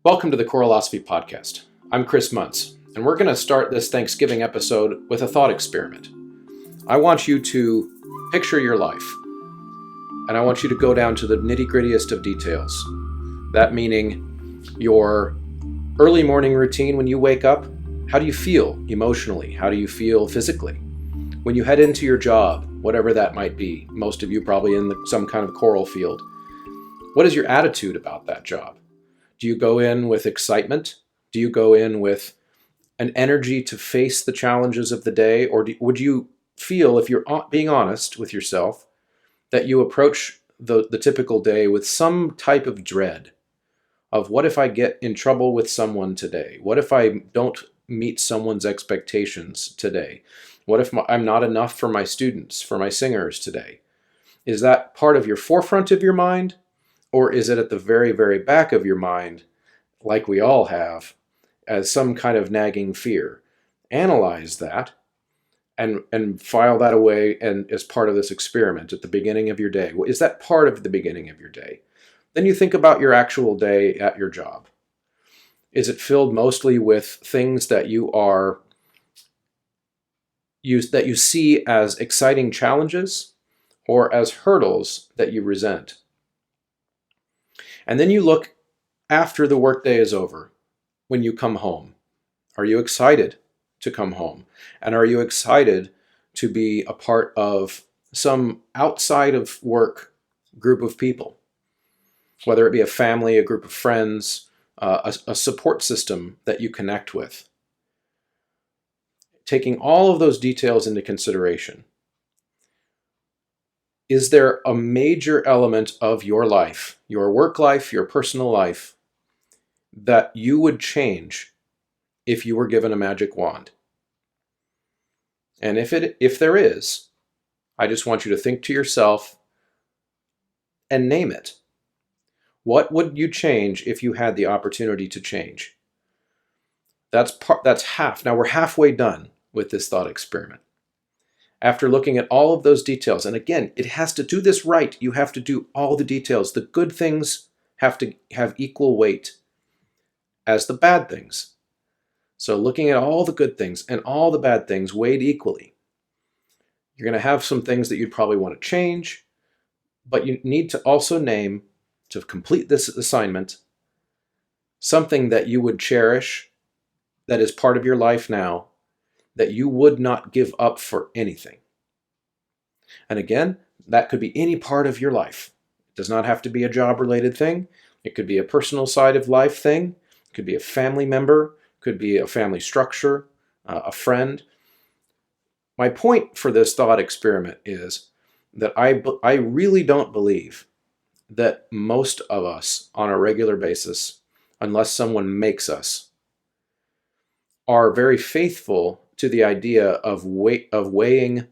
Welcome to the Coralosophy Podcast. I'm Chris Muntz, and we're going to start this Thanksgiving episode with a thought experiment. I want you to picture your life, and I want you to go down to the nitty-grittiest of details. That meaning your early morning routine when you wake up. How do you feel emotionally? How do you feel physically? When you head into your job, whatever that might be, most of you probably in some kind of coral field, what is your attitude about that job? Do you go in with excitement? Do you go in with an energy to face the challenges of the day? Or would you feel, if you're being honest with yourself, that you approach the typical day with some type of dread of what if I get in trouble with someone today? What if I don't meet someone's expectations today? What if I'm not enough for my students, for my singers today? Is that part of your forefront of your mind? Or is it at the very, very back of your mind, like we all have, as some kind of nagging fear? Analyze that and file that away and as part of this experiment at the beginning of your day. Is that part of the beginning of your day? Then you think about your actual day at your job. Is it filled mostly with things that you see as exciting challenges or as hurdles that you resent? And then you look after the workday is over, when you come home. Are you excited to come home? And are you excited to be a part of some outside of work group of people? Whether it be a family, a group of friends, a support system that you connect with. Taking all of those details into consideration, is there a major element of your life, your work life, your personal life, that you would change if you were given a magic wand? And if there is, I just want you to think to yourself and name it. What would you change if you had the opportunity to change? That's half. Now we're halfway done with this thought experiment. After looking at all of those details, and again, it has to do this right. You have to do all the details. The good things have to have equal weight as the bad things. So looking at all the good things and all the bad things weighed equally. You're going to have some things that you'd probably want to change, but you need to also name, to complete this assignment, something that you would cherish, that is part of your life now, that you would not give up for anything. And again, that could be any part of your life. It does not have to be a job-related thing. It could be a personal side of life thing. It could be a family member. It could be a family structure, a friend. My point for this thought experiment is that I really don't believe that most of us on a regular basis, unless someone makes us, are very faithful to the idea of weighing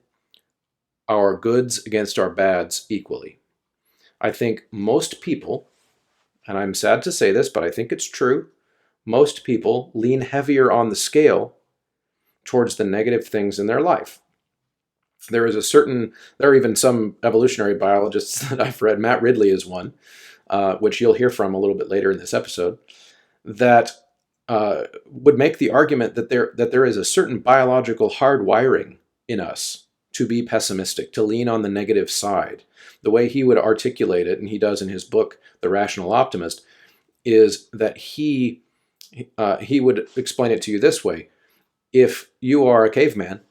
our goods against our bads equally. I think most people, and I'm sad to say this, but I think it's true, most people lean heavier on the scale towards the negative things in their life. There are even some evolutionary biologists that I've read, Matt Ridley is one, which you'll hear from a little bit later in this episode, that would make the argument that there is a certain biological hardwiring in us to be pessimistic, to lean on the negative side. The way he would articulate it, and he does in his book, The Rational Optimist, is that he would explain it to you this way. If you are a caveman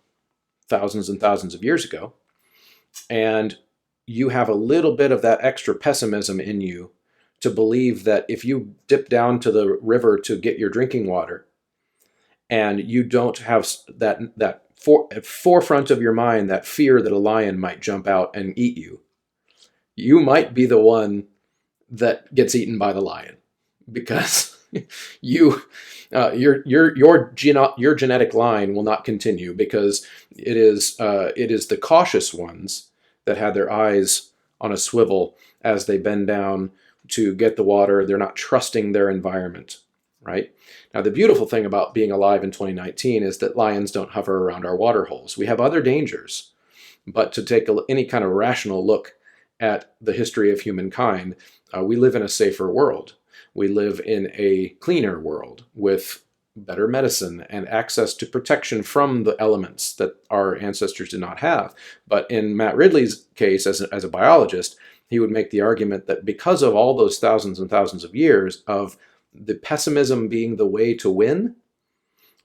thousands and thousands of years ago, and you have a little bit of that extra pessimism in you to believe that if you dip down to the river to get your drinking water and you don't have that forefront of your mind, that fear that a lion might jump out and eat you, you might be the one that gets eaten by the lion because your genetic line will not continue, because it is the cautious ones that had their eyes on a swivel as they bend down to get the water. They're not trusting their environment, right? Now, the beautiful thing about being alive in 2019 is that lions don't hover around our water holes. We have other dangers, but to take any kind of rational look at the history of humankind, we live in a safer world. We live in a cleaner world with better medicine and access to protection from the elements that our ancestors did not have. But in Matt Ridley's case, as a biologist, he would make the argument that because of all those thousands and thousands of years of the pessimism being the way to win,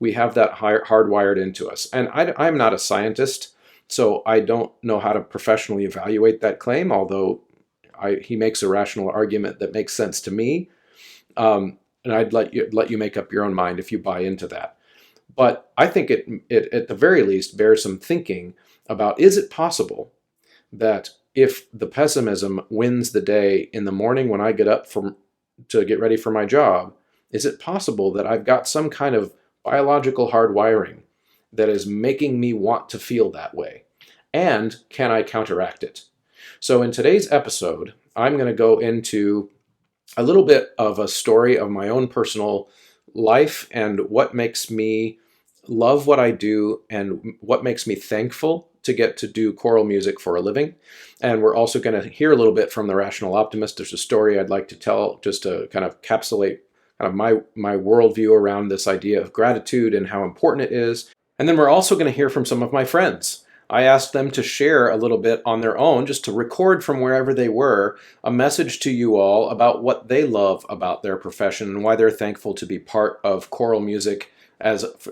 we have that hardwired into us. And I'm not a scientist, so I don't know how to professionally evaluate that claim, although he makes a rational argument that makes sense to me. And I'd let you make up your own mind if you buy into that. But I think it at the very least bears some thinking about, is it possible that if the pessimism wins the day in the morning when I get up to get ready for my job, is it possible that I've got some kind of biological hardwiring that is making me want to feel that way? And can I counteract it? So in today's episode, I'm going to go into a little bit of a story of my own personal life and what makes me love what I do and what makes me thankful to get to do choral music for a living. And we're also going to hear a little bit from the Rational Optimist. There's a story I'd like to tell just to kind of encapsulate kind of my worldview around this idea of gratitude and how important it is. And then we're also going to hear from some of my friends. I asked them to share a little bit on their own, just to record from wherever they were, a message to you all about what they love about their profession and why they're thankful to be part of choral music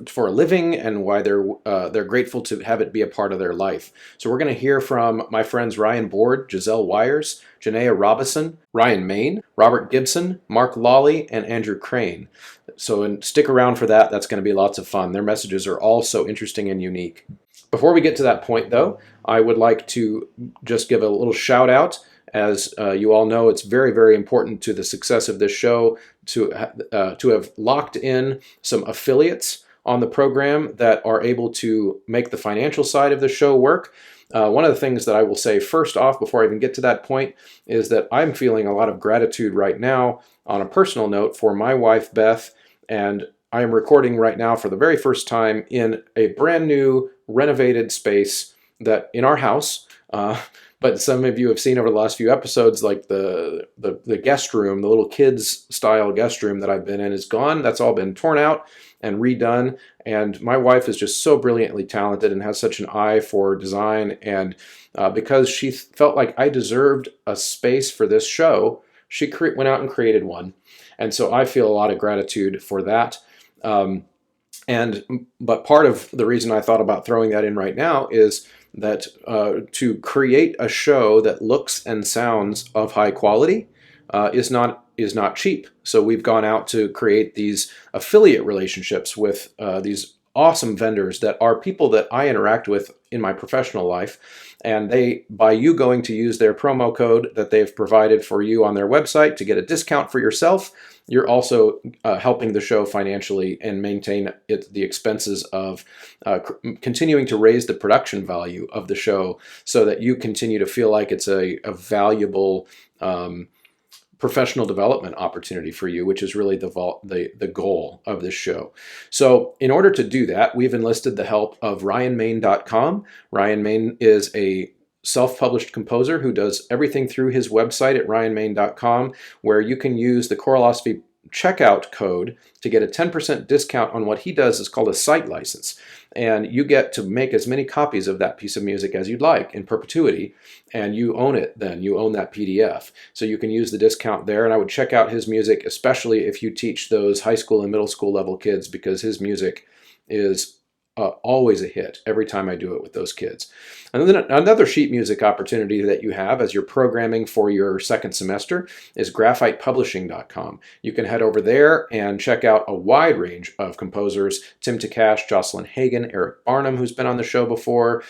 for a living, and why they're grateful to have it be a part of their life. So we're going to hear from my friends Ryan Board, Giselle Wyers, Jennaya Robison, Ryan Main, Robert Gibson, Mark Lawley, and Andrew Crane. So stick around for that. That's going to be lots of fun. Their messages are all so interesting and unique. Before we get to that point, though, I would like to just give a little shout out. As you all know, it's very, very important to the success of this show to have locked in some affiliates on the program that are able to make the financial side of the show work. One of the things that I will say first off, before I even get to that point, is that I'm feeling a lot of gratitude right now on a personal note for my wife, Beth, and I am recording right now for the very first time in a brand new renovated space that in our house. But some of you have seen over the last few episodes, like the guest room, the little kids style guest room that I've been in is gone. That's all been torn out and redone. And my wife is just so brilliantly talented and has such an eye for design. And because she felt like I deserved a space for this show, she went out and created one. And so I feel a lot of gratitude for that. But part of the reason I thought about throwing that in right now is that to create a show that looks and sounds of high quality is not cheap. So we've gone out to create these affiliate relationships with these awesome vendors that are people that I interact with in my professional life. And by you going to use their promo code that they've provided for you on their website to get a discount for yourself, you're also helping the show financially and maintain the expenses of continuing to raise the production value of the show so that you continue to feel like it's a valuable professional development opportunity for you, which is really the goal of this show. So in order to do that, we've enlisted the help of RyanMain.com. Ryan Main is a self-published composer who does everything through his website at RyanMain.com, where you can use the Choralosophy checkout code to get a 10% discount on what he does. Is called a site license. And you get to make as many copies of that piece of music as you'd like in perpetuity, and you own it then. You own that PDF. So you can use the discount there, and I would check out his music, especially if you teach those high school and middle school level kids, because his music is always a hit every time I do it with those kids. And then another sheet music opportunity that you have as you're programming for your second semester is graphitepublishing.com. You can head over there and check out a wide range of composers: Tim Takash, Jocelyn Hagan, Eric Barnum, who's been on the show before,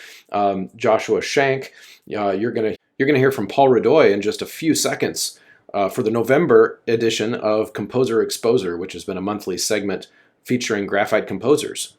Joshua Shank. You're gonna hear from Paul Radoy in just a few seconds for the November edition of Composer Exposer, which has been a monthly segment featuring graphite composers.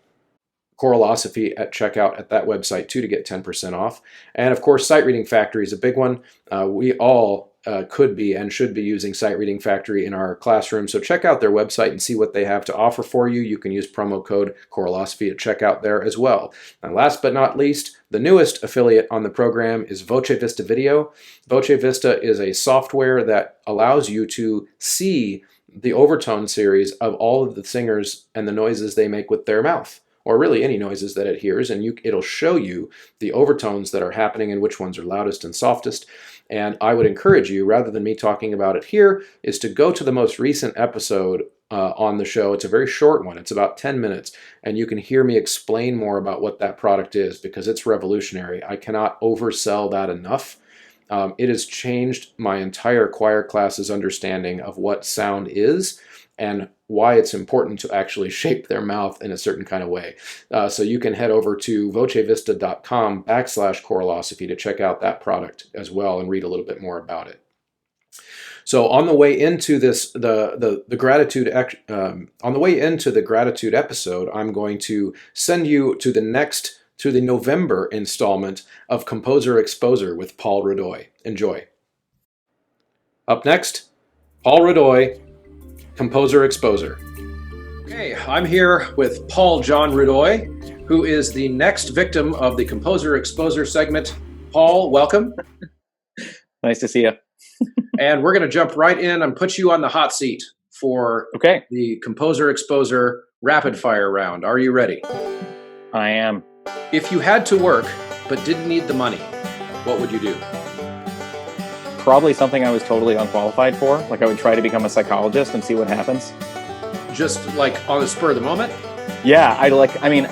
Choralosophy at checkout at that website too to get 10% off. And of course, Sight Reading Factory is a big one. We all could be and should be using Sight Reading Factory in our classroom. So check out their website and see what they have to offer for you. You can use promo code Choralosophy at checkout there as well. And last but not least, the newest affiliate on the program is Voce Vista Video. Voce Vista is a software that allows you to see the overtone series of all of the singers and the noises they make with their mouth, or really any noises that it hears, and it'll show you the overtones that are happening and which ones are loudest and softest. And I would encourage you, rather than me talking about it here, is to go to the most recent episode on the show. It's a very short one. It's about 10 minutes, and you can hear me explain more about what that product is, because it's revolutionary. I cannot oversell that enough. It has changed my entire choir class's understanding of what sound is and why it's important to actually shape their mouth in a certain kind of way. So you can head over to vocevista.com/choirlosophy to check out that product as well and read a little bit more about it. So on the way into this, the gratitude on the way into the gratitude episode, I'm going to send you to the November installment of Composer Exposure with Paul Rudoy. Enjoy. Up next, Paul Rudoy, Composer Exposure. Okay, I'm here with Paul John Rudoy, who is the next victim of the Composer Exposure segment. Paul, welcome. Nice to see you. And we're going to jump right in and put you on the hot seat for the Composer Exposure rapid fire round. Are you ready? I am. If you had to work but didn't need the money, what would you do? Probably something I was totally unqualified for. Like I would try to become a psychologist and see what happens. Just like on the spur of the moment? Yeah,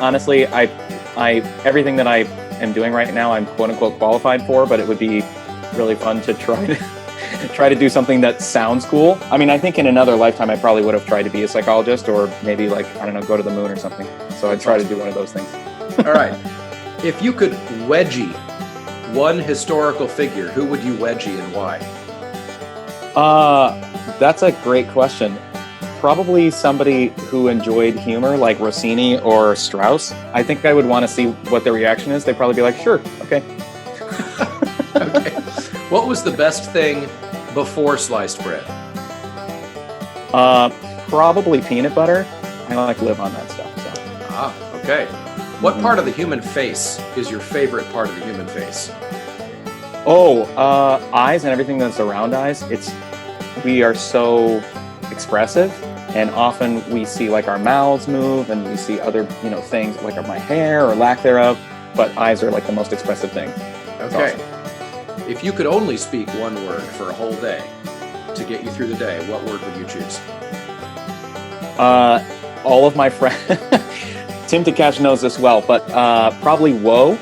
honestly, I everything that I am doing right now, I'm quote unquote qualified for, but it would be really fun to try to do something that sounds cool. I mean, I think in another lifetime, I probably would have tried to be a psychologist or maybe go to the moon or something. So I'd try to do one of those things. All right. If you could wedgie one historical figure, who would you wedgie and why? That's a great question. Probably somebody who enjoyed humor like Rossini or Strauss. I think I would want to see what their reaction is. They'd probably be like, sure, okay. Okay. What was the best thing before sliced bread? Probably peanut butter. I live on that stuff. So. Okay. What part of the human face is your favorite part of the human face? Eyes and everything that's around eyes. We are so expressive, and often we see our mouths move, and we see other things like my hair or lack thereof. But eyes are the most expressive thing. Okay. Awesome. If you could only speak one word for a whole day to get you through the day, what word would you choose? All of my friends. Tim DeCash knows this well, but probably whoa.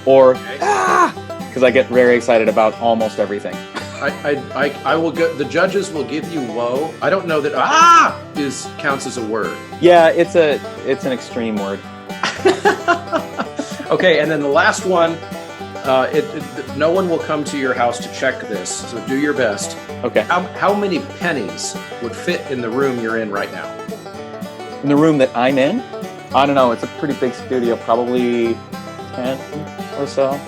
Or because I get very excited about almost everything. I will go. The judges will give you whoa. I don't know that counts as a word. Yeah, it's an extreme word. Okay, and then the last one. No one will come to your house to check this, so do your best. Okay. How many pennies would fit in the room you're in right now? In the room that I'm in? I don't know. It's a pretty big studio. Probably 10 or so.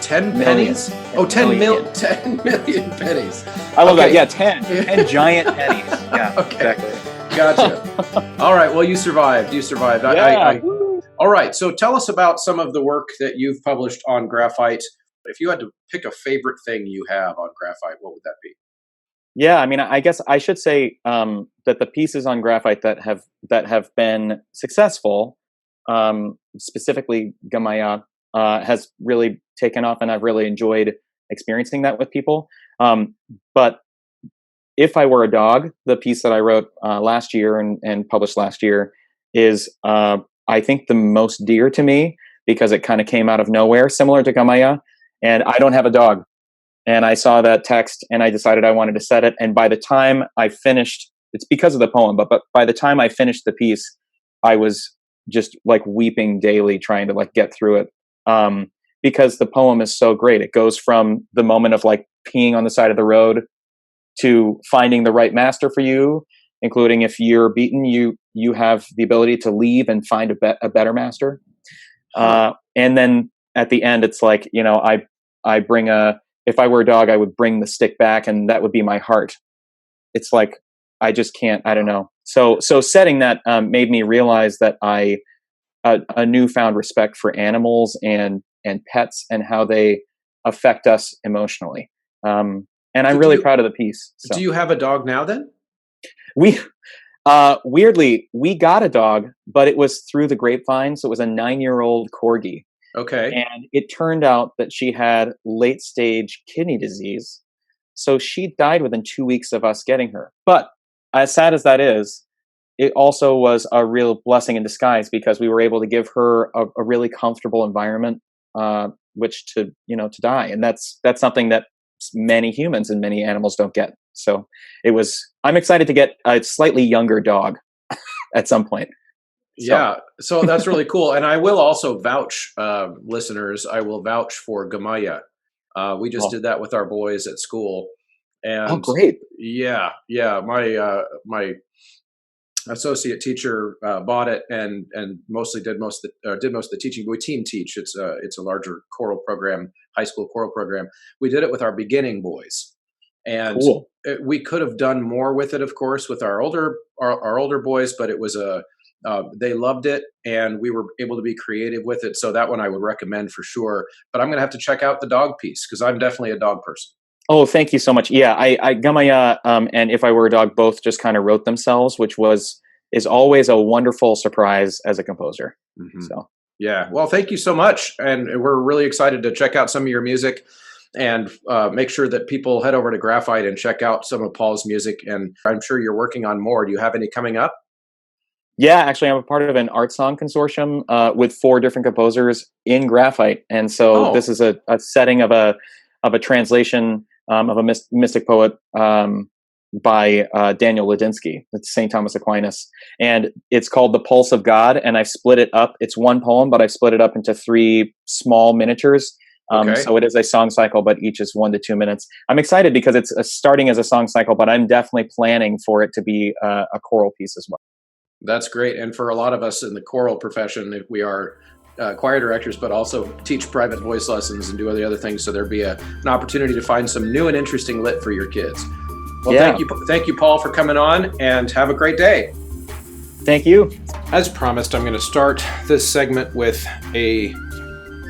10 pennies? Oh, 10 million pennies. I love that. Yeah, 10 giant pennies. Yeah, okay. Exactly. Gotcha. All right. Well, you survived. Yeah. All right. So tell us about some of the work that you've published on graphite. If you had to pick a favorite thing you have on graphite, what would that be? Yeah, I mean, I guess I should say that the pieces on graphite that have been successful, specifically Jennaya, has really taken off, and I've really enjoyed experiencing that with people. But if I were a dog, the piece that I wrote last year and published last year is, I think, the most dear to me because it kind of came out of nowhere, similar to Jennaya. And I don't have a dog. And I saw that text and I decided I wanted to set it. And by the time I finished, it's because of the poem, but by the time I finished the piece, I was just weeping daily trying to get through it. Because the poem is so great. It goes from the moment of peeing on the side of the road to finding the right master for you, including if you're beaten, you have the ability to leave and find a better master. And then at the end, it's I bring if I were a dog, I would bring the stick back and that would be my heart. It's I just can't, I don't know. So setting that made me realize that a newfound respect for animals and pets and how they affect us emotionally. And I'm So really proud of the piece. So do you have a dog now then? we weirdly, we got a dog, but it was through the grapevine. So it was a 9-year-old corgi. Okay. And it turned out that she had late stage kidney disease. So she died within 2 weeks of us getting her. But as sad as that is, it also was a real blessing in disguise because we were able to give her a really comfortable environment, which to die. And that's something that many humans and many animals don't get. So I'm excited to get a slightly younger dog at some point. Yeah, so that's really cool. And I will also vouch, listeners, I will vouch for Jennaya. We just did that with our boys at school. And great. Yeah. My associate teacher bought it and mostly did most of the teaching. We team teach. It's a larger choral program, high school choral program. We did it with our beginning boys. And cool. We could have done more with it, of course, with our older boys, but it was they loved it and we were able to be creative with it. So that one I would recommend for sure, but I'm going to have to check out the dog piece because I'm definitely a dog person. Oh, thank you so much. Yeah, I Jennaya and If I Were a Dog both just kind of wrote themselves, which is always a wonderful surprise as a composer. Mm-hmm. So yeah, well, thank you so much. And we're really excited to check out some of your music. And make sure that people head over to Graphite and check out some of Paul's music. And I'm sure you're working on more. Do you have any coming up? Yeah, actually, I'm a part of an art song consortium with 4 different composers in Graphite. And so this is a setting of a translation of a mystic poet by Daniel Ladinsky. It's St. Thomas Aquinas. And it's called The Pulse of God. And I've split it up. It's one poem, but I've split it up into 3 small miniatures. So it is a song cycle, but each is 1 to 2 minutes. I'm excited because it's starting as a song cycle, but I'm definitely planning for it to be a choral piece as well. That's great. And for a lot of us in the choral profession, we are choir directors, but also teach private voice lessons and do all the other things. So there'd be an opportunity to find some new and interesting lit for your kids. Well, thank you, Paul, for coming on, and have a great day. Thank you. As promised, I'm going to start this segment with a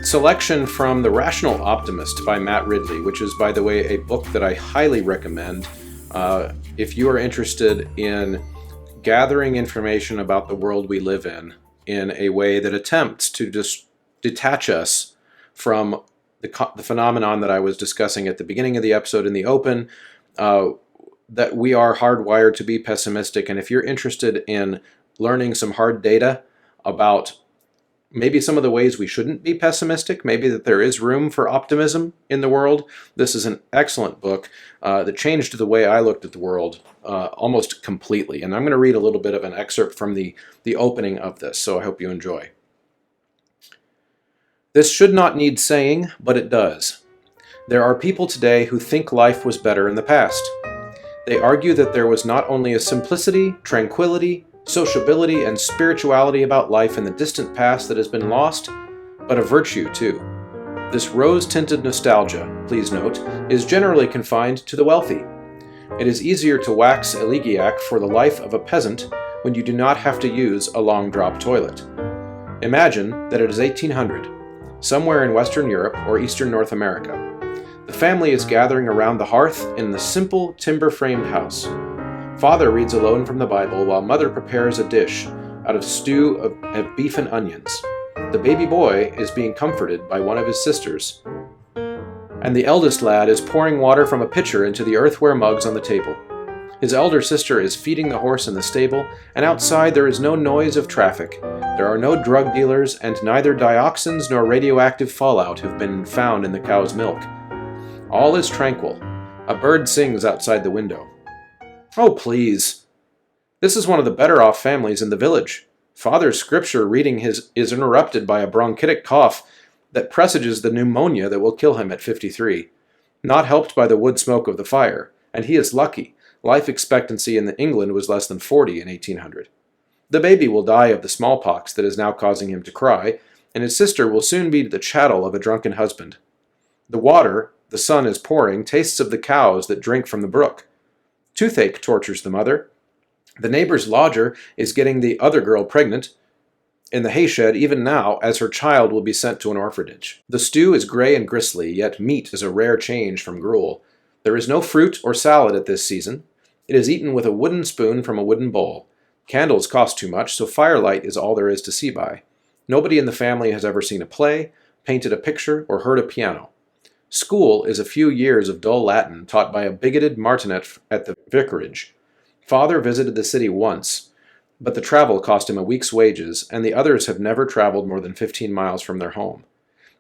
selection from The Rational Optimist by Matt Ridley, which is, by the way, a book that I highly recommend if you are interested in gathering information about the world we live in a way that attempts to just detach us from the phenomenon that I was discussing at the beginning of the episode in the open, that we are hardwired to be pessimistic. And if you're interested in learning some hard data about maybe some of the ways we shouldn't be pessimistic, maybe that there is room for optimism in the world, this is an excellent book that changed the way I looked at the world almost completely. And I'm going to read a little bit of an excerpt from the opening of this, so I hope you enjoy. This should not need saying, but it does. There are people today who think life was better in the past. They argue that there was not only a simplicity, tranquility, sociability, and spirituality about life in the distant past that has been lost, but a virtue too. This rose-tinted nostalgia, please note, is generally confined to the wealthy. It is easier to wax elegiac for the life of a peasant when you do not have to use a long-drop toilet. Imagine that it is 1800, somewhere in Western Europe or Eastern North America. The family is gathering around the hearth in the simple timber-framed house. Father reads alone from the Bible while Mother prepares a dish out of stew of beef and onions. The baby boy is being comforted by one of his sisters, and the eldest lad is pouring water from a pitcher into the earthenware mugs on the table. His elder sister is feeding the horse in the stable, and outside there is no noise of traffic. There are no drug dealers, and neither dioxins nor radioactive fallout have been found in the cow's milk. All is tranquil. A bird sings outside the window. Oh, please. This is one of the better off families in the village. Father's scripture reading is interrupted by a bronchitic cough that presages the pneumonia that will kill him at 53. Not helped by the wood smoke of the fire, and he is lucky. Life expectancy in England was less than 40 in 1800. The baby will die of the smallpox that is now causing him to cry, and his sister will soon be the chattel of a drunken husband. The water the sun is pouring tastes of the cows that drink from the brook. Toothache tortures the mother. The neighbor's lodger is getting the other girl pregnant in the hayshed even now, as her child will be sent to an orphanage. The stew is gray and gristly, yet meat is a rare change from gruel. There is no fruit or salad at this season. It is eaten with a wooden spoon from a wooden bowl. Candles cost too much, so firelight is all there is to see by. Nobody in the family has ever seen a play, painted a picture, or heard a piano. School is a few years of dull Latin taught by a bigoted martinet at the vicarage. Father visited the city once, but the travel cost him a week's wages, and the others have never traveled more than 15 miles from their home.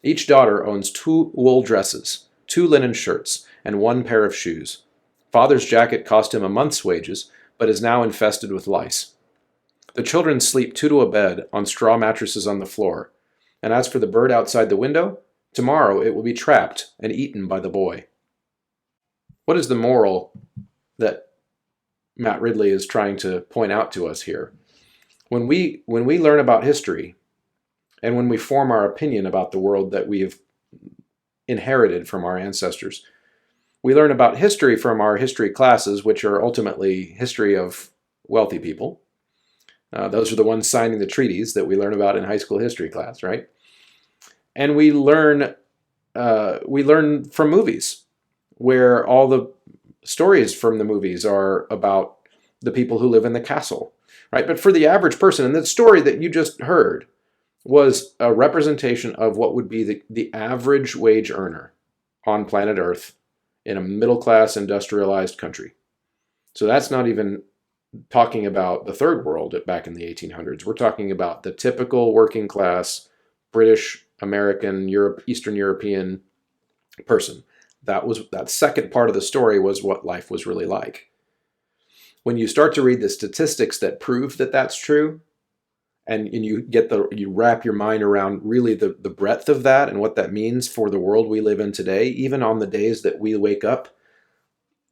Each daughter owns 2 wool dresses, 2 linen shirts, and 1 pair of shoes. Father's jacket cost him a month's wages, but is now infested with lice. The children sleep 2 to a bed on straw mattresses on the floor, and as for the bird outside the window, tomorrow it will be trapped and eaten by the boy. What is the moral that Matt Ridley is trying to point out to us here? When we learn about history, and when we form our opinion about the world that we have inherited from our ancestors, we learn about history from our history classes, which are ultimately history of wealthy people. Those are the ones signing the treaties that we learn about in high school history class, right? And we learn from movies, where all the stories from the movies are about the people who live in the castle, right? But for the average person, and the story that you just heard was a representation of what would be the average wage earner on planet Earth in a middle-class industrialized country. So that's not even talking about the third world back in the 1800s. We're talking about the typical working class British, American, Eastern European person. That second part of the story was what life was really like. When you start to read the statistics that prove that that's true, and you wrap your mind around really the breadth of that and what that means for the world we live in today, even on the days that we wake up,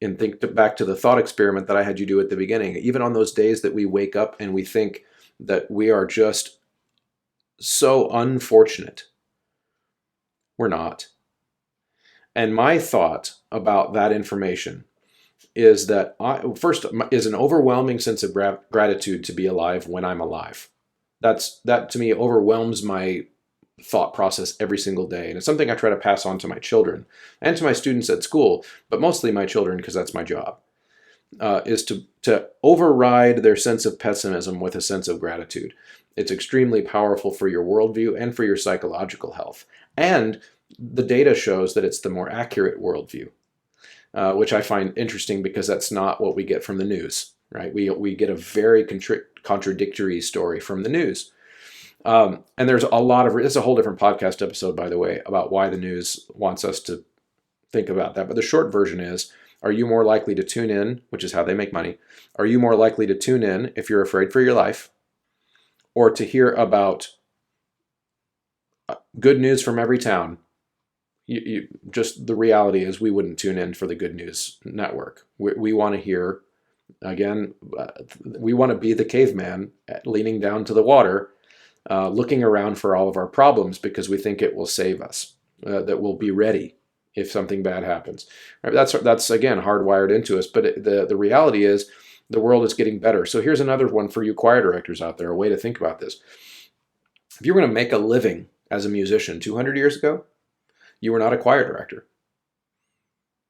and think back to the thought experiment that I had you do at the beginning, even on those days that we wake up and we think that we are just so unfortunate, we're not. And my thought about that information is that first is an overwhelming sense of gratitude to be alive when I'm alive. That to me overwhelms my thought process every single day. And it's something I try to pass on to my children and to my students at school, but mostly my children because that's my job, is to override their sense of pessimism with a sense of gratitude. It's extremely powerful for your worldview and for your psychological health. And the data shows that it's the more accurate worldview, which I find interesting because that's not what we get from the news, right? We get a very contradictory story from the news. And there's a lot of, it's a whole different podcast episode, by the way, about why the news wants us to think about that. But the short version is, are you more likely to tune in, which is how they make money? Are you more likely to tune in if you're afraid for your life, or to hear about good news from every town? Just the reality is we wouldn't tune in for the Good News Network. We want to hear, again, we want to be the caveman leaning down to the water, looking around for all of our problems because we think it will save us, that we'll be ready if something bad happens. Right? That's again hardwired into us. But the reality is the world is getting better. So here's another one for you choir directors out there, a way to think about this. If you were going to make a living as a musician 200 years ago, you were not a choir director.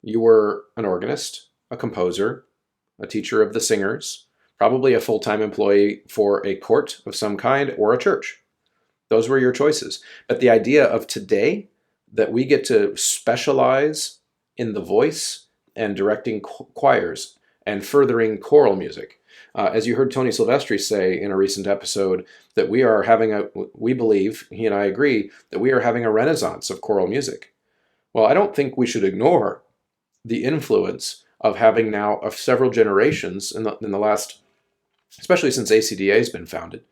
You were an organist, a composer, a teacher of the singers, probably a full-time employee for a court of some kind or a church. Those were your choices. But the idea of today that we get to specialize in the voice and directing choirs and furthering choral music. As you heard Tony Silvestri say in a recent episode, that we believe, he and I agree, that we are having a renaissance of choral music. Well, I don't think we should ignore the influence of having now of several generations in the last, especially since ACDA has been founded,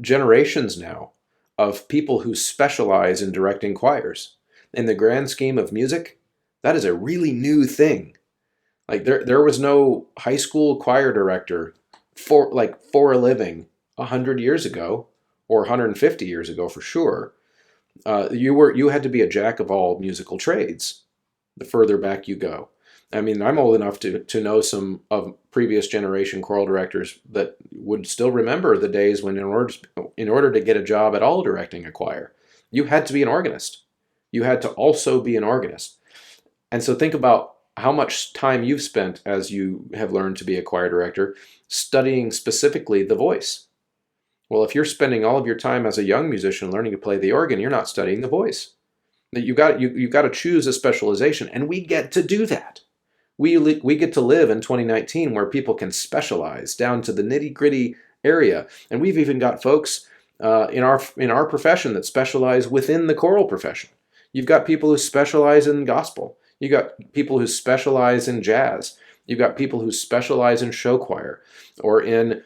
generations now of people who specialize in directing choirs. In the grand scheme of music, that is a really new thing. Like there was no high school choir director for a living 100 years ago, or 150 years ago for sure. You had to be a jack of all musical trades the further back you go. I mean, I'm old enough to know some of previous generation choral directors that would still remember the days when in order to get a job at all directing a choir, you had to be an organist. You had to also be an organist. And so think about how much time you've spent as you have learned to be a choir director studying specifically the voice. Well, if you're spending all of your time as a young musician learning to play the organ, you're not studying the voice. You've got to choose a specialization, and we get to do that. We get to live in 2019 where people can specialize down to the nitty-gritty area, and we've even got folks in our profession that specialize within the choral profession. You've got people who specialize in gospel. You've got people who specialize in jazz. You've got people who specialize in show choir or in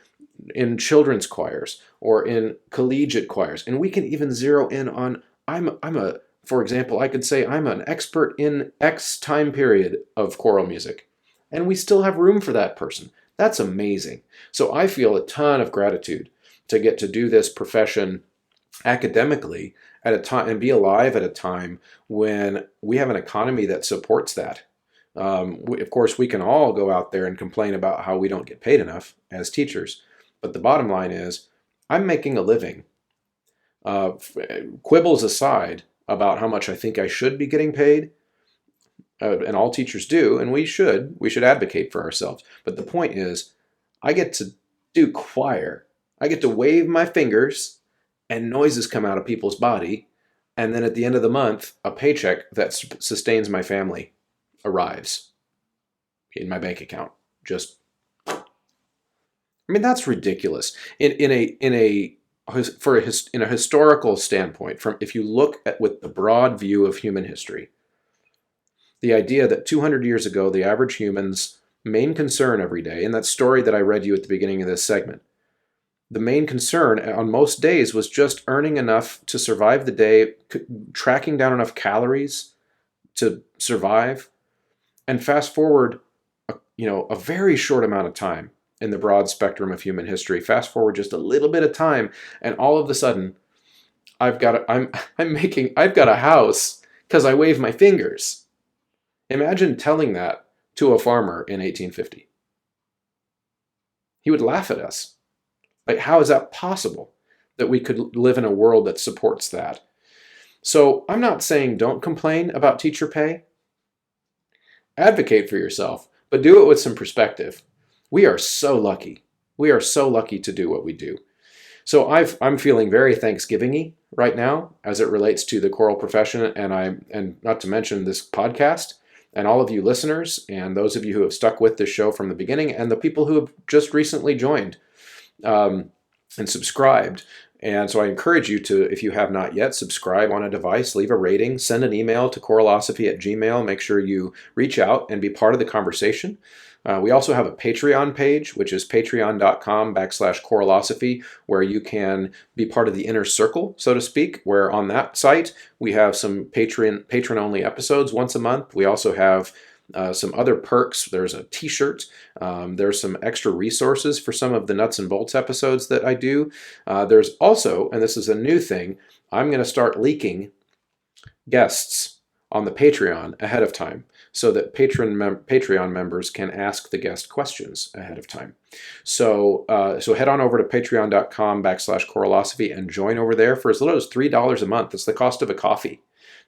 children's choirs or in collegiate choirs. And we can even zero in on, for example, I could say I'm an expert in X time period of choral music. And we still have room for that person. That's amazing. So I feel a ton of gratitude to get to do this profession academically at a time and be alive at a time when we have an economy that supports that. Of course, we can all go out there and complain about how we don't get paid enough as teachers. But the bottom line is, I'm making a living. Quibbles aside about how much I think I should be getting paid, and all teachers do, and we should advocate for ourselves. But the point is, I get to do choir. I get to wave my fingers and noises come out of people's body, and then at the end of the month, a paycheck that sustains my family arrives in my bank account. That's ridiculous. In a historical standpoint, if you look at with the broad view of human history, the idea that 200 years ago, the average human's main concern every day, and that story that I read you at the beginning of this segment, the main concern on most days was just earning enough to survive the day, tracking down enough calories to survive, and fast forward, a very short amount of time in the broad spectrum of human history. Fast forward just a little bit of time, and all of a sudden, I've got a house because I wave my fingers. Imagine telling that to a farmer in 1850. He would laugh at us. Like, how is that possible that we could live in a world that supports that? So I'm not saying don't complain about teacher pay. Advocate for yourself, but do it with some perspective. We are so lucky. We are so lucky to do what we do. So I'm feeling very Thanksgiving-y right now as it relates to the choral profession, and not to mention this podcast, and all of you listeners, and those of you who have stuck with this show from the beginning, and the people who have just recently joined and subscribed. And so I encourage you to, if you have not yet, subscribe on a device, leave a rating, send an email to choralosophy@gmail.com. Make sure you reach out and be part of the conversation. We also have a Patreon page, which is patreon.com/choralosophy, where you can be part of the inner circle, so to speak, where on that site we have some patron-only episodes once a month. We also have some other perks. There's a t-shirt. There's some extra resources for some of the nuts and bolts episodes that I do. There's also, and this is a new thing, I'm going to start leaking guests on the Patreon ahead of time so that Patreon members can ask the guest questions ahead of time. So head on over to patreon.com/choralosophy and join over there for as little as $3 a month. That's the cost of a coffee.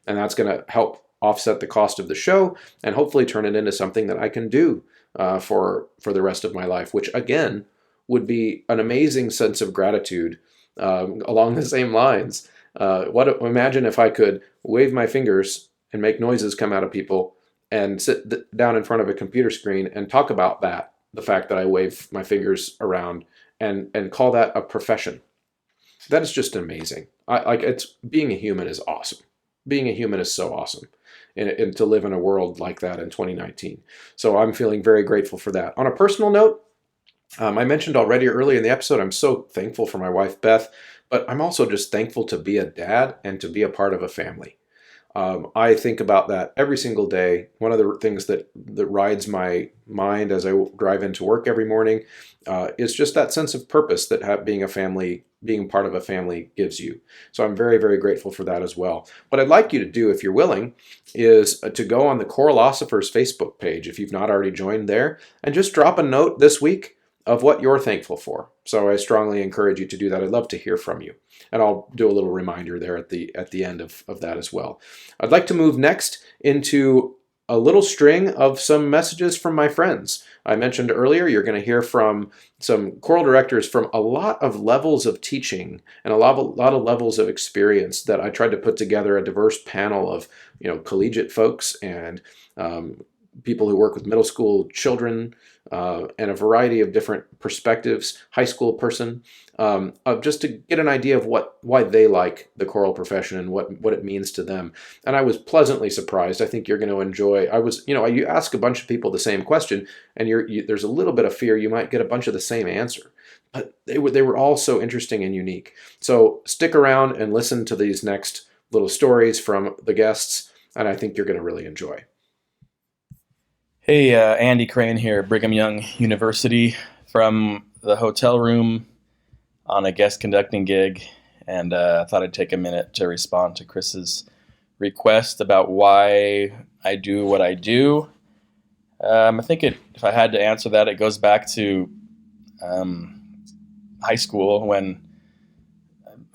And that's going to help offset the cost of the show and hopefully turn it into something that I can do for the rest of my life, which again would be an amazing sense of gratitude along the same lines. Imagine if I could wave my fingers and make noises come out of people and sit down in front of a computer screen and talk about that, the fact that I wave my fingers around and call that a profession. That is just amazing. Being a human is awesome. Being a human is so awesome. And to live in a world like that in 2019. So I'm feeling very grateful for that. On a personal note, I mentioned already early in the episode, I'm so thankful for my wife, Beth, but I'm also just thankful to be a dad and to be a part of a family. I think about that every single day. One of the things that rides my mind as I drive into work every morning is just that sense of purpose that being part of a family gives you. So I'm very, very grateful for that as well. What I'd like you to do, if you're willing, is to go on the Choralosophers Facebook page, if you've not already joined there, and just drop a note this week of what you're thankful for. So I strongly encourage you to do that. I'd love to hear from you. And I'll do a little reminder there at the end of that as well. I'd like to move next into a little string of some messages from my friends. I mentioned earlier, you're going to hear from some choral directors from a lot of levels of teaching and a lot of levels of experience that I tried to put together a diverse panel of, collegiate folks and people who work with middle school children and a variety of different perspectives, high school person, just to get an idea of why they like the choral profession and what it means to them. And I was pleasantly surprised. I think you're going to enjoy. You ask a bunch of people the same question, and there's a little bit of fear you might get a bunch of the same answer. But they were all so interesting and unique. So stick around and listen to these next little stories from the guests, and I think you're going to really enjoy. Hey, Andy Crane here, Brigham Young University, from the hotel room on a guest conducting gig, and I thought I'd take a minute to respond to Chris's request about why I do what I do. I think if I had to answer that, it goes back to high school when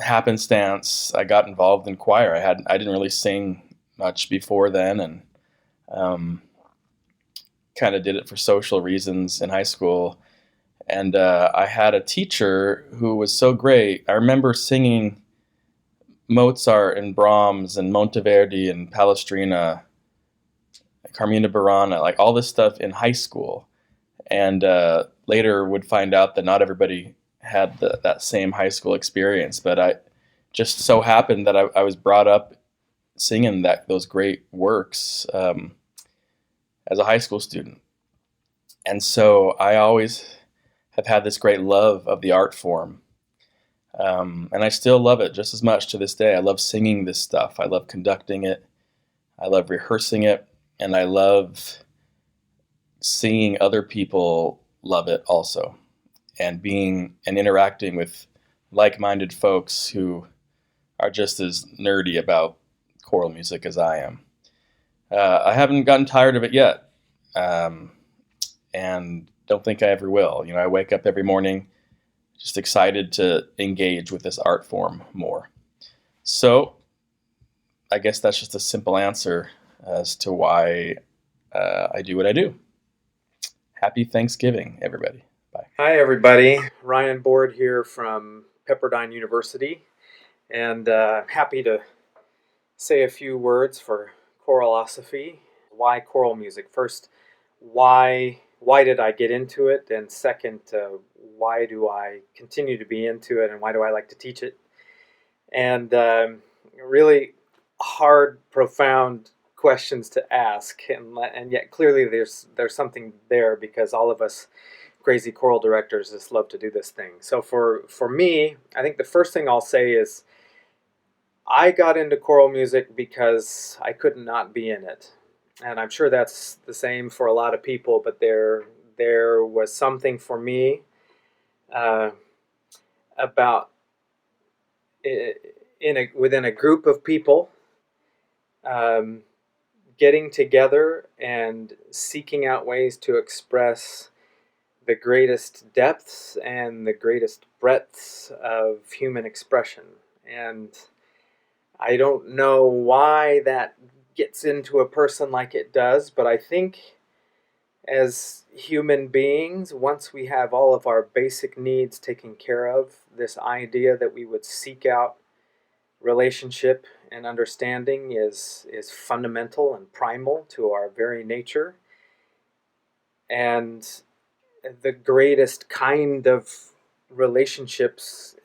happenstance I got involved in choir. I didn't really sing much before then, and kind of did it for social reasons in high school. And I had a teacher who was so great. I remember singing Mozart and Brahms and Monteverdi and Palestrina, Carmina Burana, like all this stuff in high school. And later would find out that not everybody had that same high school experience. But I just so happened that I was brought up singing those great works as a high school student. And so I always have had this great love of the art form. And I still love it just as much to this day. I love singing this stuff. I love conducting it. I love rehearsing it. And I love seeing other people love it also. And being and interacting with like-minded folks who are just as nerdy about choral music as I am. I haven't gotten tired of it yet, and don't think I ever will. I wake up every morning just excited to engage with this art form more. So I guess that's just a simple answer as to why I do what I do. Happy Thanksgiving, everybody. Bye. Hi, everybody. Ryan Board here from Pepperdine University, and happy to say a few words for choralosophy. Why choral music? First, why did I get into it? And second, why do I continue to be into it? And why do I like to teach it? And really hard, profound questions to ask, and yet clearly there's something there, because all of us crazy choral directors just love to do this thing. So for me, I think the first thing I'll say is I got into choral music because I could not be in it. And I'm sure that's the same for a lot of people, but there was something for me about within a group of people getting together and seeking out ways to express the greatest depths and the greatest breadths of human expression. And I don't know why that gets into a person like it does, but I think as human beings, once we have all of our basic needs taken care of, this idea that we would seek out relationship and understanding is fundamental and primal to our very nature. And the greatest kind of relationships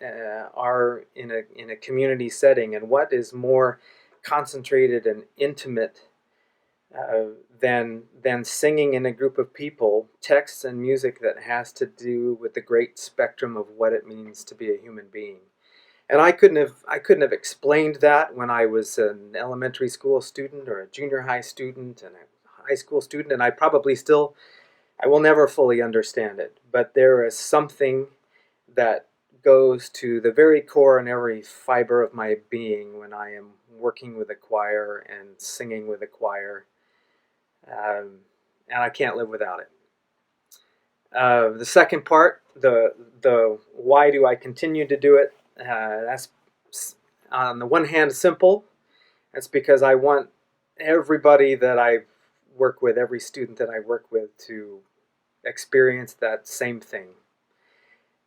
are in a community setting, and what is more concentrated and intimate than singing in a group of people texts and music that has to do with the great spectrum of what it means to be a human being. And I couldn't have explained that when I was an elementary school student or a junior high student and a high school student, and I will never fully understand it. But there is something that goes to the very core and every fiber of my being when I am working with a choir and singing with a choir, and I can't live without it. The second part, the why do I continue to do it? That's on the one hand simple. That's because I want everybody that I've work with every student that I work with to experience that same thing.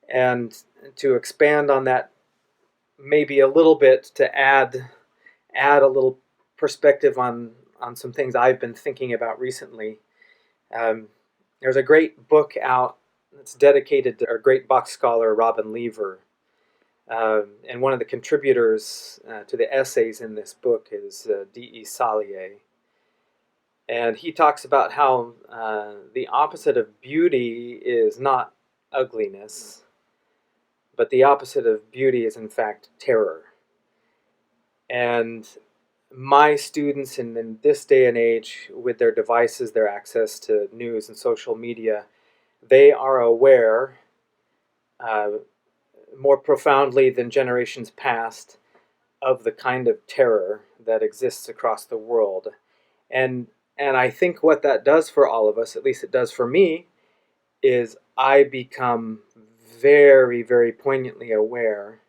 And to expand on that maybe a little bit, to add a little perspective on some things I've been thinking about recently. There's a great book out that's dedicated to our great Bach scholar Robin Lever. And one of the contributors to the essays in this book is D.E. Salier. And he talks about how the opposite of beauty is not ugliness, but the opposite of beauty is in fact terror. And my students in this day and age, with their devices, their access to news and social media, they are aware more profoundly than generations past of the kind of terror that exists across the world. And I think what that does for all of us, at least it does for me, is I become very, very poignantly aware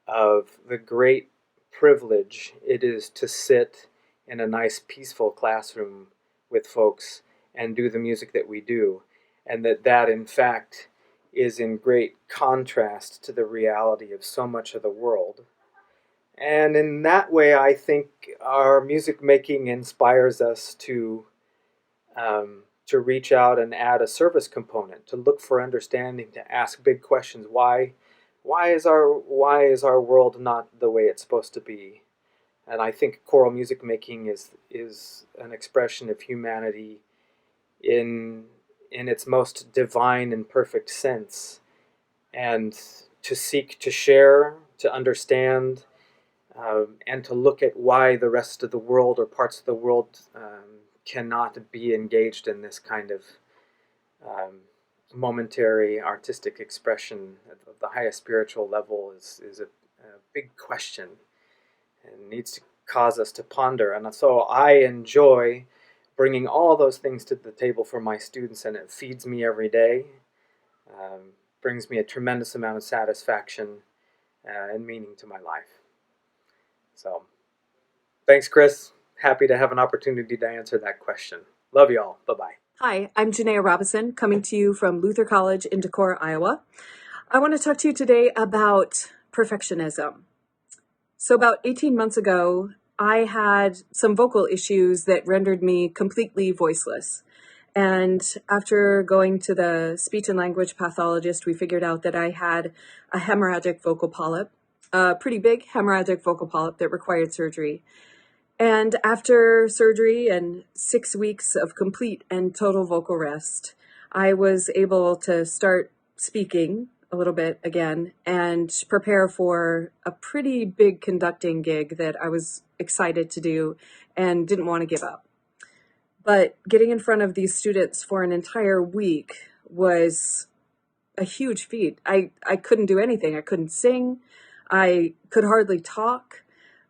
of the great privilege it is to sit in a nice, peaceful classroom with folks and do the music that we do. And that in fact, is in great contrast to the reality of so much of the world. And in that way, I think our music making inspires us to reach out and add a service component, to look for understanding, to ask big questions. Why is our world not the way it's supposed to be? And I think choral music making is an expression of humanity in its most divine and perfect sense. And to seek to share, to understand, and to look at why the rest of the world or parts of the world cannot be engaged in this kind of momentary artistic expression of the highest spiritual level is a big question and needs to cause us to ponder. And so I enjoy bringing all those things to the table for my students, and it feeds me every day, brings me a tremendous amount of satisfaction and meaning to my life. So, thanks, Chris. Happy to have an opportunity to answer that question. Love you all. Bye-bye. Hi, I'm Jennaya Robison, coming to you from Luther College in Decorah, Iowa. I want to talk to you today about perfectionism. So about 18 months ago, I had some vocal issues that rendered me completely voiceless. And after going to the speech and language pathologist, we figured out that I had a hemorrhagic vocal polyp, a pretty big hemorrhagic vocal polyp that required surgery. And after surgery and 6 weeks of complete and total vocal rest, I was able to start speaking a little bit again and prepare for a pretty big conducting gig that I was excited to do and didn't want to give up. But getting in front of these students for an entire week was a huge feat. I couldn't do anything. I couldn't sing. I could hardly talk.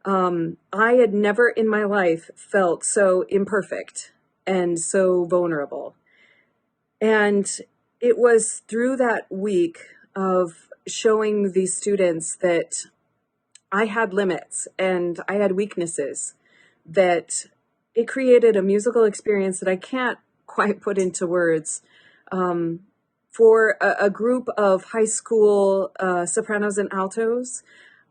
I had never in my life felt so imperfect and so vulnerable. And it was through that week of showing these students that I had limits and I had weaknesses, that it created a musical experience that I can't quite put into words. For a group of high school sopranos and altos,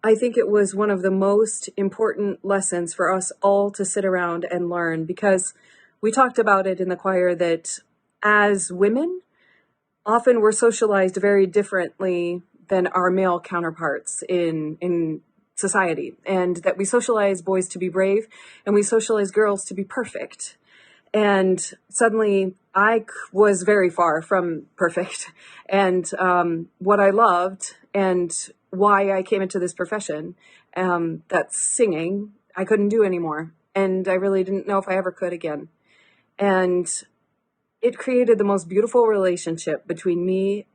I think it was one of the most important lessons for us all to sit around and learn, because we talked about it in the choir that as women, often we're socialized very differently than our male counterparts in society, and that we socialize boys to be brave and we socialize girls to be perfect. And suddenly I was very far from perfect. And what I loved and why I came into this profession, that's singing, I couldn't do anymore. And I really didn't know if I ever could again. And it created the most beautiful relationship between me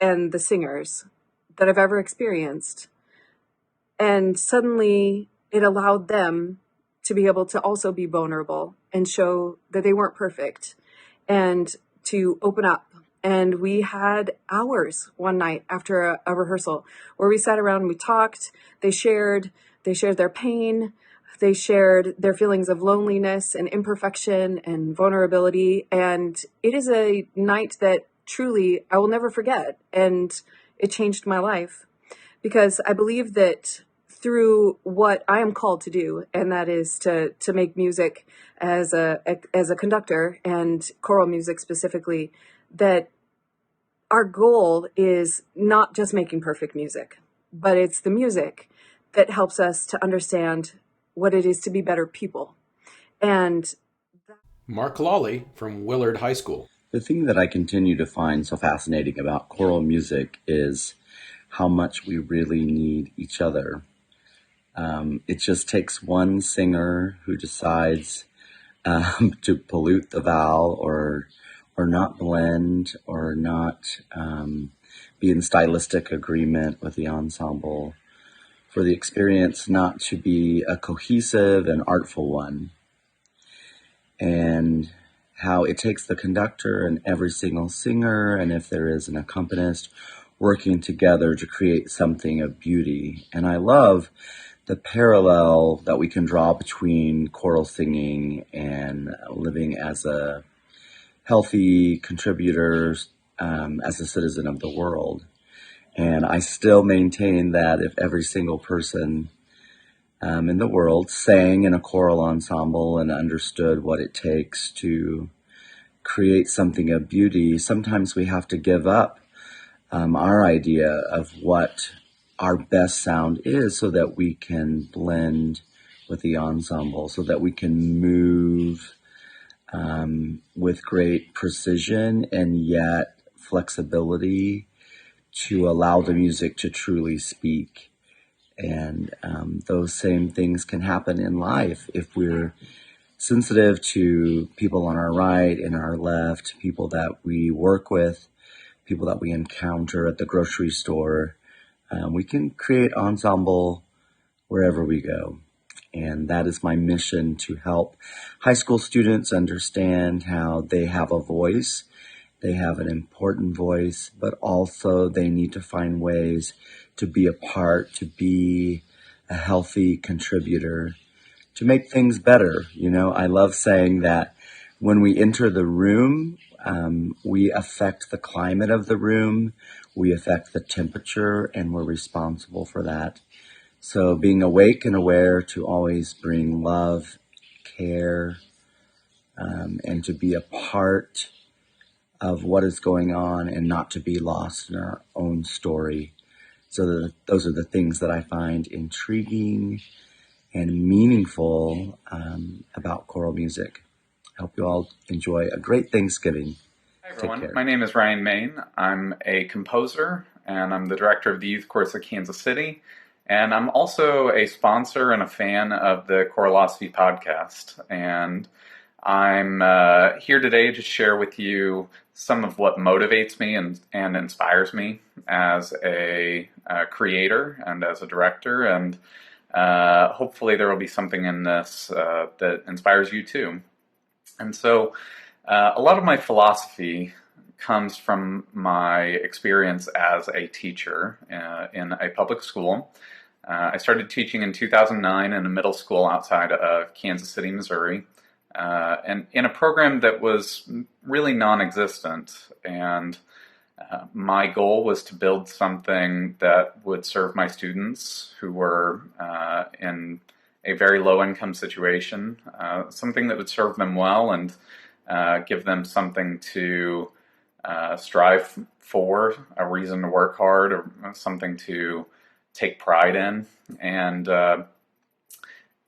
and the singers that I've ever experienced. And suddenly it allowed them to be able to also be vulnerable and show that they weren't perfect and to open up. And we had hours one night after a rehearsal where we sat around and we talked. They shared their pain. They shared their feelings of loneliness and imperfection and vulnerability. And it is a night that truly I will never forget. And it changed my life because I believe that through what I am called to do, and that is to make music as a conductor and choral music specifically, that our goal is not just making perfect music, but it's the music that helps us to understand what it is to be better people. And Mark Lawley from Willard High School. The thing that I continue to find so fascinating about choral music is how much we really need each other. It just takes one singer who decides to pollute the vowel or not blend or not be in stylistic agreement with the ensemble for the experience not to be a cohesive and artful one. And how it takes the conductor and every single singer, and if there is an accompanist, working together to create something of beauty. And I love the parallel that we can draw between choral singing and living as a healthy contributor, as a citizen of the world. And I still maintain that if every single person in the world sang in a choral ensemble and understood what it takes to create something of beauty, sometimes we have to give up our idea of what our best sound is so that we can blend with the ensemble, so that we can move with great precision and yet flexibility to allow the music to truly speak. And those same things can happen in life if we're sensitive to people on our right and our left, people that we work with, people that we encounter at the grocery store. We can create ensemble wherever we go. And that is my mission, to help high school students understand how they have a voice. They have an important voice, but also they need to find ways to be a part, to be a healthy contributor, to make things better. You know, I love saying that when we enter the room, we affect the climate of the room, we affect the temperature, and we're responsible for that. So being awake and aware to always bring love, care, and to be a part of what is going on and not to be lost in our own story. So those are the things that I find intriguing and meaningful about choral music. I hope you all enjoy a great Thanksgiving. Hi everyone, my name is Ryan Main. I'm a composer and I'm the director of the Youth Chorus of Kansas City. And I'm also a sponsor and a fan of the Choralosophy podcast. And I'm here today to share with you some of what motivates me and inspires me as a creator and as a director. And hopefully there will be something in this that inspires you too. And so a lot of my philosophy comes from my experience as a teacher in a public school. I started teaching in 2009 in a middle school outside of Kansas City, Missouri, and in a program that was really non-existent. And my goal was to build something that would serve my students who were in a very low-income situation, something that would serve them well and give them something to strive for, a reason to work hard, or something to take pride in. And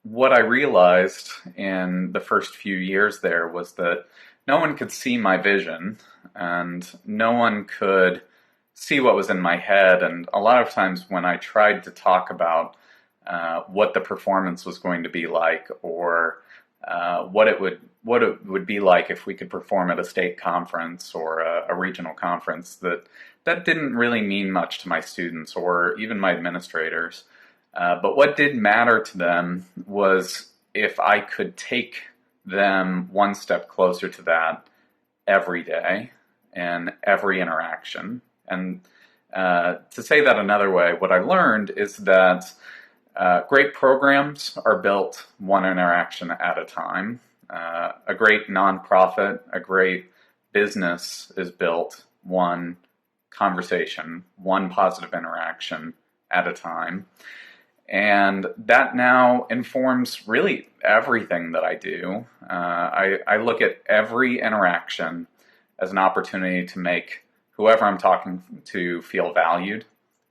what I realized in the first few years there was that no one could see my vision and no one could see what was in my head. And a lot of times when I tried to talk about what the performance was going to be like, or what it would be like if we could perform at a state conference or a regional conference, that didn't really mean much to my students or even my administrators. But what did matter to them was if I could take them one step closer to that every day and every interaction. And to say that another way, what I learned is that Great programs are built one interaction at a time. A great nonprofit, a great business is built one conversation, one positive interaction at a time. And that now informs really everything that I do. I look at every interaction as an opportunity to make whoever I'm talking to feel valued.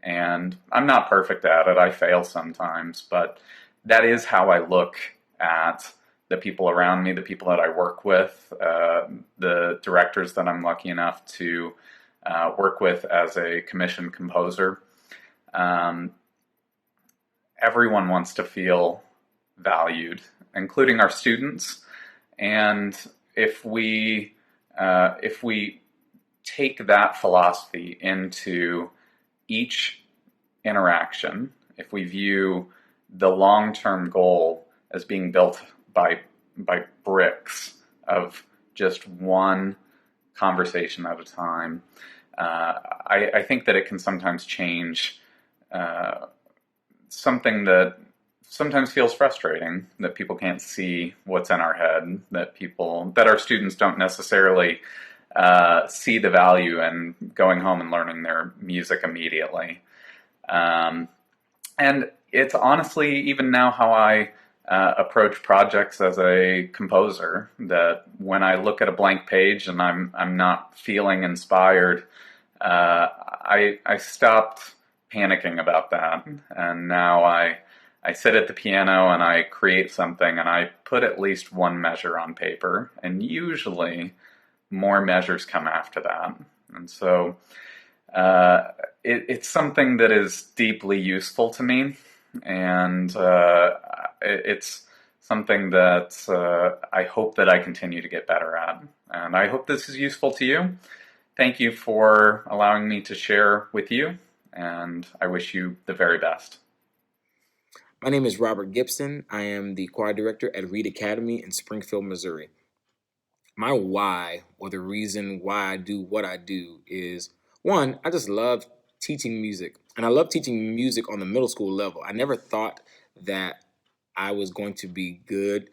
And I'm not perfect at it. I fail sometimes, but that is how I look at the people around me, the people that I work with, the directors that I'm lucky enough to work with as a commissioned composer. Everyone wants to feel valued, including our students. And if we take that philosophy into each interaction, if we view the long-term goal as being built by bricks of just one conversation at a time, I think that it can sometimes change something that sometimes feels frustrating, that people can't see what's in our head, that our students don't necessarily see the value in going home and learning their music immediately. And it's honestly, even now, how I approach projects as a composer, that when I look at a blank page and I'm not feeling inspired, I stopped panicking about that. And now I sit at the piano and I create something, and I put at least one measure on paper, and usually more measures come after that. And so it's something that is deeply useful to me, and it's something that I hope that I continue to get better at. And I hope this is useful to you. Thank you for allowing me to share with you, and I wish you the very best. My name is Robert Gibson. I am the choir director at Reed Academy in Springfield, Missouri. My why, or the reason why I do what I do, is, one, I just love teaching music. And I love teaching music on the middle school level. I never thought that I was going to be good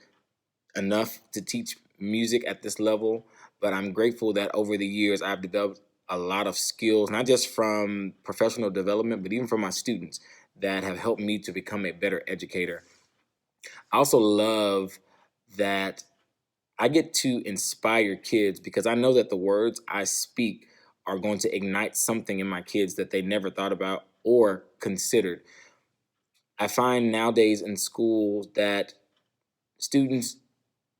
enough to teach music at this level, but I'm grateful that over the years I've developed a lot of skills, not just from professional development, but even from my students, that have helped me to become a better educator. I also love that I get to inspire kids, because I know that the words I speak are going to ignite something in my kids that they never thought about or considered. I find nowadays in schools that students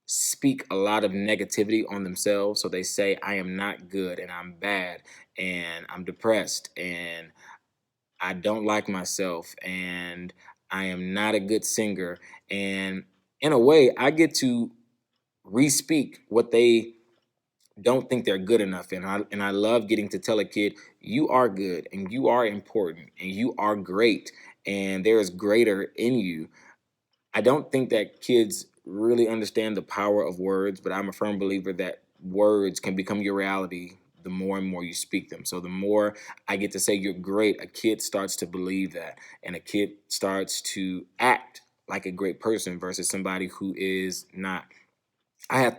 speak a lot of negativity on themselves. So they say, I am not good, and I'm bad, and I'm depressed, and I don't like myself, and I am not a good singer. And in a way, I get to re-speak what they don't think they're good enough in. And I love getting to tell a kid, you are good, and you are important, and you are great, and there is greater in you. I don't think that kids really understand the power of words, but I'm a firm believer that words can become your reality the more and more you speak them. So the more I get to say you're great, a kid starts to believe that, and a kid starts to act like a great person versus somebody who is not. I have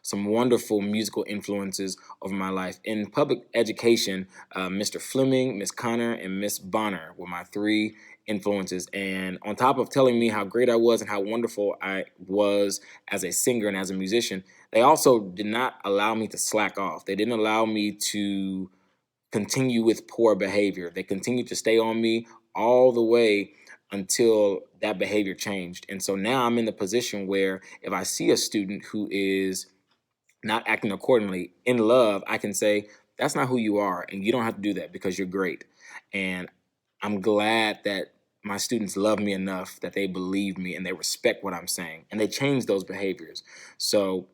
some wonderful musical influences over my life. In public education, Mr. Fleming, Miss Connor, and Miss Bonner were my three influences. And on top of telling me how great I was and how wonderful I was as a singer and as a musician, they also did not allow me to slack off. They didn't allow me to continue with poor behavior. They continued to stay on me all the way until that behavior changed. And so now I'm in the position where if I see a student who is not acting accordingly in love, I can say, that's not who you are, and you don't have to do that because you're great. And I'm glad that my students love me enough that they believe me and they respect what I'm saying, and they change those behaviors. So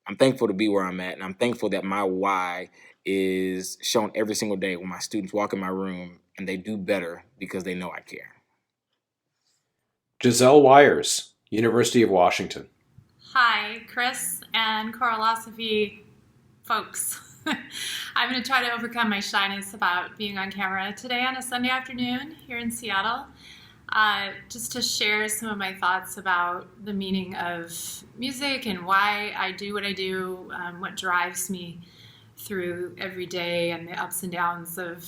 I'm thankful to be where I'm at, and I'm thankful that my why is shown every single day when my students walk in my room and they do better because they know I care. Giselle Wyers, University of Washington. Hi, Chris and Choralosophy folks. I'm going to try to overcome my shyness about being on camera today on a Sunday afternoon here in Seattle. just to share some of my thoughts about the meaning of music and why I do what I do, what drives me through every day and the ups and downs of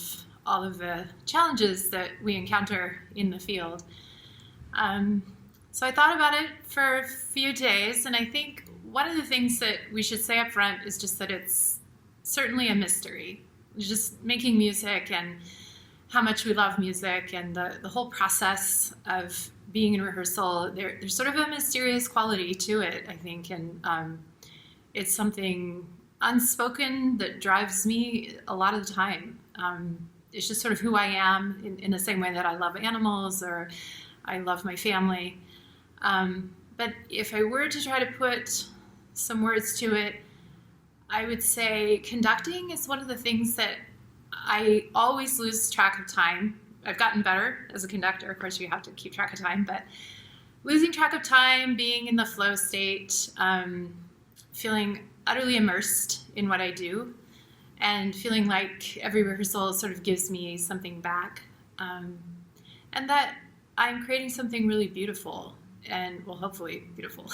all of the challenges that we encounter in the field. So I thought about it for a few days, and I think one of the things that we should say up front is just that it's certainly a mystery. Just making music and how much we love music and the whole process of being in rehearsal, there's sort of a mysterious quality to it, I think, and it's something unspoken that drives me a lot of the time. It's just sort of who I am in the same way that I love animals or I love my family. But if I were to try to put some words to it, I would say conducting is one of the things that I always lose track of time. I've gotten better as a conductor. Of course, you have to keep track of time, but losing track of time, being in the flow state, feeling utterly immersed in what I do, and feeling like every rehearsal sort of gives me something back, and that I'm creating something really beautiful, and well, hopefully beautiful,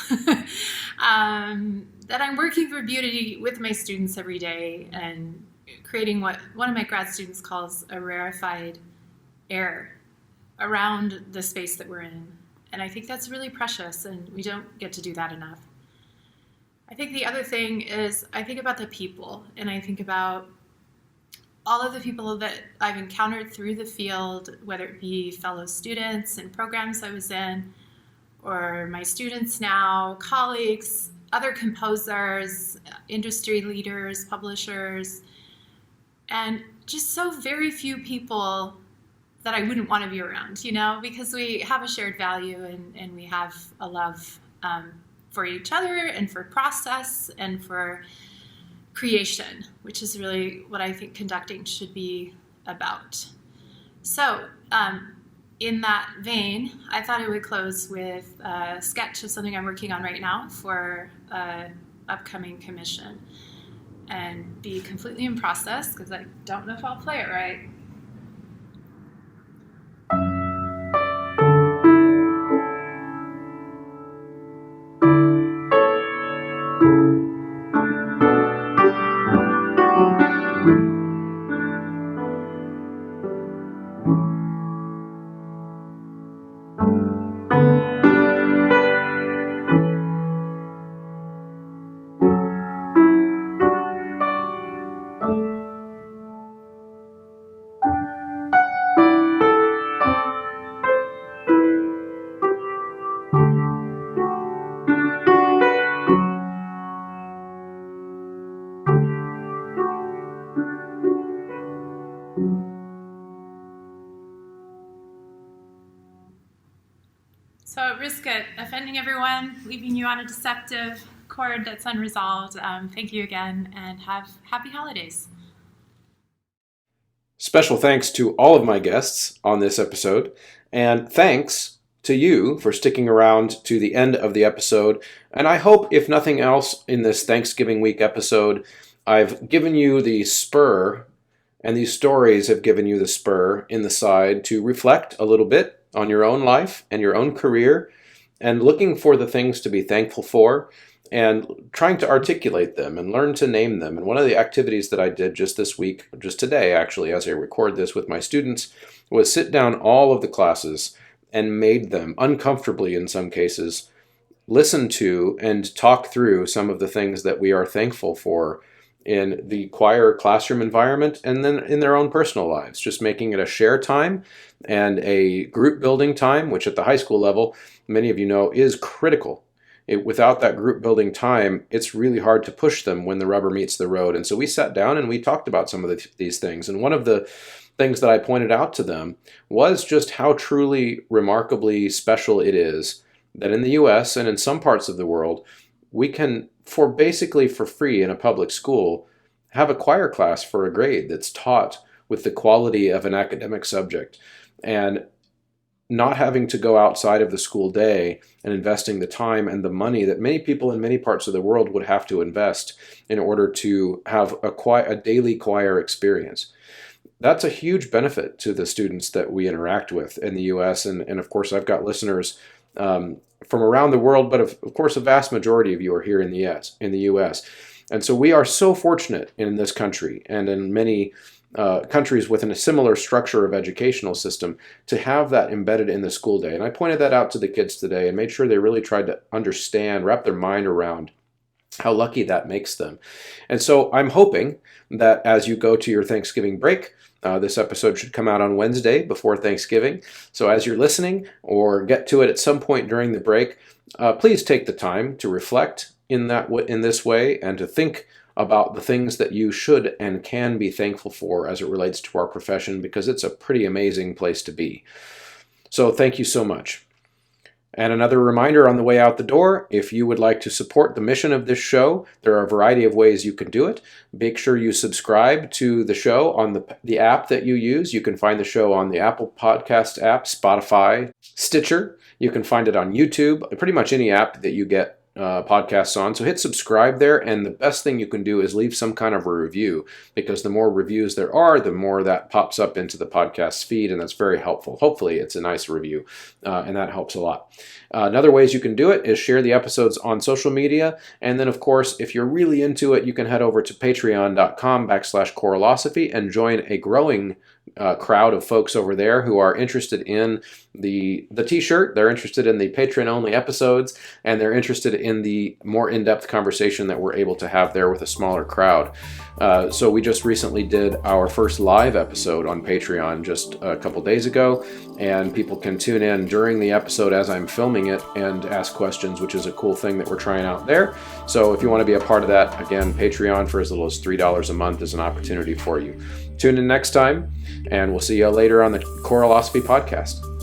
that I'm working for beauty with my students every day and creating what one of my grad students calls a rarefied air around the space that we're in. And I think that's really precious, and we don't get to do that enough. I think the other thing is I think about the people, and I think about all of the people that I've encountered through the field, whether it be fellow students and programs I was in, or my students now, colleagues, other composers, industry leaders, publishers, and just so very few people that I wouldn't want to be around, because we have a shared value and we have a love for each other and for process and for creation, which is really what I think conducting should be about. So in that vein, I thought I would close with a sketch of something I'm working on right now for an upcoming commission and be completely in process because I don't know if I'll play it right. So at risk of offending everyone, leaving you on a deceptive chord that's unresolved, thank you again and have happy holidays. Special thanks to all of my guests on this episode, and thanks to you for sticking around to the end of the episode. And I hope, if nothing else, in this Thanksgiving week episode, I've given you the spur, and these stories have given you the spur in the side to reflect a little bit on your own life and your own career, and looking for the things to be thankful for, and trying to articulate them and learn to name them. And one of the activities that I did just this week, just today actually, as I record this with my students, was sit down all of the classes and made them, uncomfortably in some cases, listen to and talk through some of the things that we are thankful for in the choir classroom environment and then in their own personal lives, just making it a share time and a group building time, which at the high school level, many of you know, is critical. Without that group building time, it's really hard to push them when the rubber meets the road. And so we sat down and we talked about some of these things. And one of the things that I pointed out to them was just how truly remarkably special it is that in the US and in some parts of the world, we can, basically for free in a public school, have a choir class for a grade that's taught with the quality of an academic subject, and not having to go outside of the school day and investing the time and the money that many people in many parts of the world would have to invest in order to have a daily choir experience. that's a huge benefit to the students that we interact with in the U.S. And of course, I've got listeners from around the world, but of course, a vast majority of you are here in the U.S. And so we are so fortunate in this country and in many countries within a similar structure of educational system to have that embedded in the school day. And I pointed that out to the kids today and made sure they really tried to understand, wrap their mind around how lucky that makes them. And so I'm hoping that as you go to your Thanksgiving break, this episode should come out on Wednesday before Thanksgiving. So as you're listening or get to it at some point during the break, please take the time to reflect in this way and to think about the things that you should and can be thankful for as it relates to our profession, because it's a pretty amazing place to be. So thank you so much. And another reminder on the way out the door, if you would like to support the mission of this show, there are a variety of ways you can do it. Make sure you subscribe to the show on the app that you use. You can find the show on the Apple Podcast app, Spotify, Stitcher. You can find it on YouTube, pretty much any app that you get podcasts on. So hit subscribe there, and the best thing you can do is leave some kind of a review, because the more reviews there are, the more that pops up into the podcast feed, and that's very helpful. Hopefully it's a nice review, and that helps a lot. Another ways you can do it is share the episodes on social media, and then of course, if you're really into it, you can head over to patreon.com/Coralosophy and join a growing crowd of folks over there who are interested in the t-shirt, they're interested in the patron-only episodes, and they're interested in the more in-depth conversation that we're able to have there with a smaller crowd. So we just recently did our first live episode on Patreon just a couple days ago, and people can tune in during the episode as I'm filming it and ask questions, which is a cool thing that we're trying out there. So if you want to be a part of that, again, Patreon for as little as $3 a month is an opportunity for you. Tune in next time, and we'll see you later on the Coralosophy podcast.